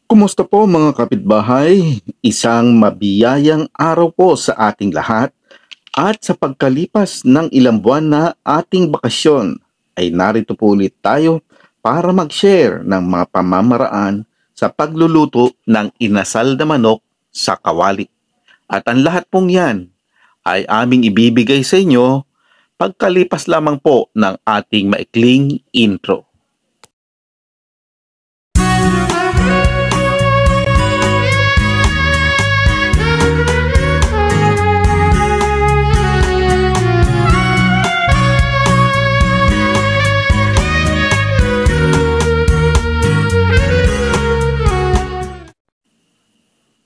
Kumusta po mga kapitbahay? Isang mabiyayang araw po sa ating lahat at sa pagkalipas ng ilang buwan na ating bakasyon ay narito po ulit tayo para mag-share ng mga pamamaraan sa pagluluto ng inasal na manok sa kawali. At ang lahat pong yan ay aming ibibigay sa inyo pagkalipas lamang po ng ating maikling intro.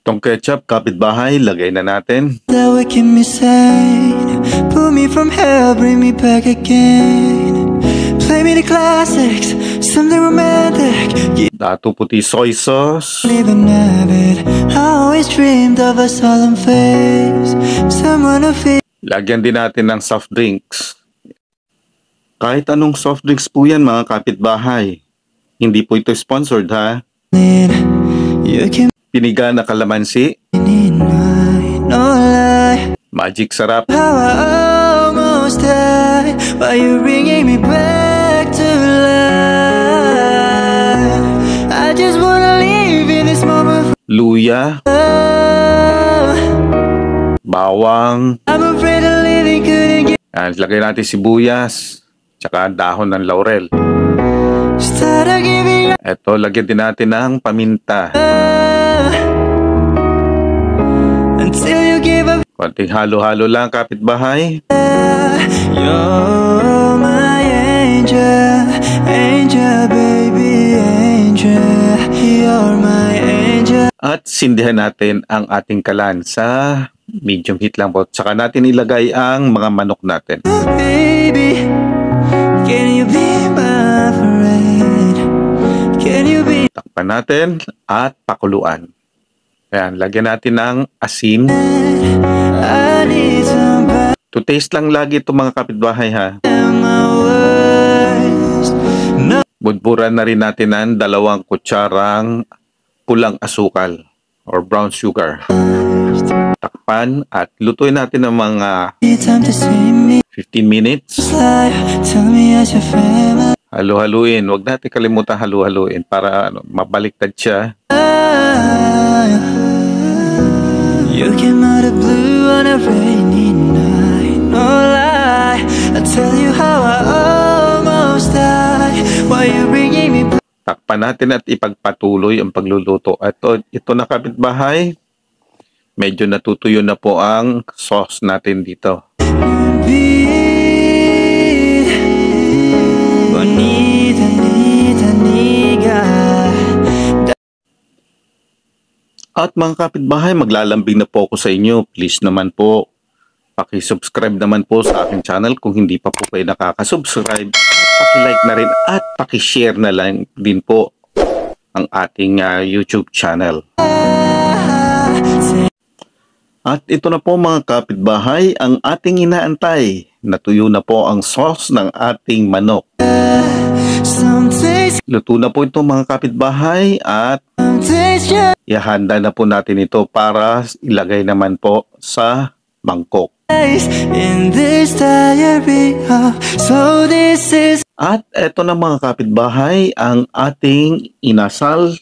Tong ketchup, kapitbahay, lagay na natin. That would keep me sane. Pull me from hell, bring me back again. Play me the classics, something romantic. Dato puti soy sauce. Even habit. I always dreamed of a solemn face. Someone who feels. Lagyan din natin ng soft drinks. Kahit anong soft drinks po yan mga kapitbahay. Hindi po ito sponsored ha. You can Piniga na kalamansi. no lie. Magic sarap. How I almost died. Why you bringing me back to life? I just wanna live in this moment. Luya. Bawang. I'm afraid of living couldn't get. Yan, lagay natin sibuyas. Tsaka dahon ng laurel. Started giving up. Eto, lagyan din natin ng paminta. Until you give up. Konting halo-halo lang kapitbahay. You're my angel, angel baby, angel. You're my angel. At sindihan natin ang ating kalan sa medium heat lang po. Tsaka natin ilagay ang mga manok natin. Baby, can you be my friend? Can you be? Takpan natin at pakuluan. Ayan, lagyan natin ng asin. I need somebody. To taste lang lagi ito mga kapitbahay ha. My worst. No. Budburan na rin natin ng 2 kutsarang pulang asukal or brown sugar. Takpan at lutuin natin ng mga Need time to see me. 15 minutes. Slide. Tell me as your family. Halu-haluin. Huwag natin kalimutan halu-haluin para mabaliktad siya. You came out of blue on a rainy night. No lie. I tell you how I almost died. Why you bringing me back? Takpan natin at ipagpatuloy ang pagluluto. At ito na kapitbahay. Medyo natutuyo na po ang sauce natin dito. Bonita, nita, niga. At mga kapitbahay, maglalambing na po ako sa inyo. Please naman po, paki-subscribe naman po sa aking channel kung hindi pa po kayo nakaka-subscribe. Paki-like na rin at paki-share na lang din po ang ating YouTube channel. At ito na po mga kapitbahay, ang ating inaantay. Natuyo na po ang sauce ng ating manok. Some taste, Luto na po ito mga kapitbahay at some taste just ihanda na po natin ito para ilagay naman po sa mangkok. in this diarrhea. So this is. At eto na mga kapitbahay, ang ating inasal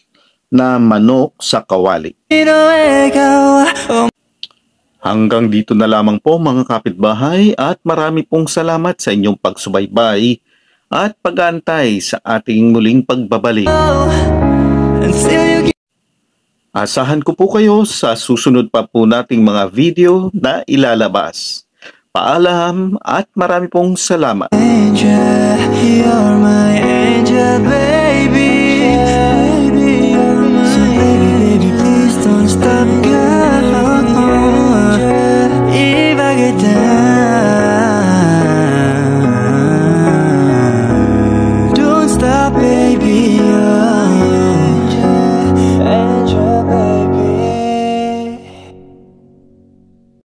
na manok sa kawali. Hanggang dito na lamang po mga kapitbahay at marami pong salamat sa inyong pagsubaybay at pag-aantay sa ating muling pagbabalik. Until you get. Asahan ko po kayo sa susunod pa po nating mga video na ilalabas. Paalam at marami pong salamat. Angel, you're my angel, baby.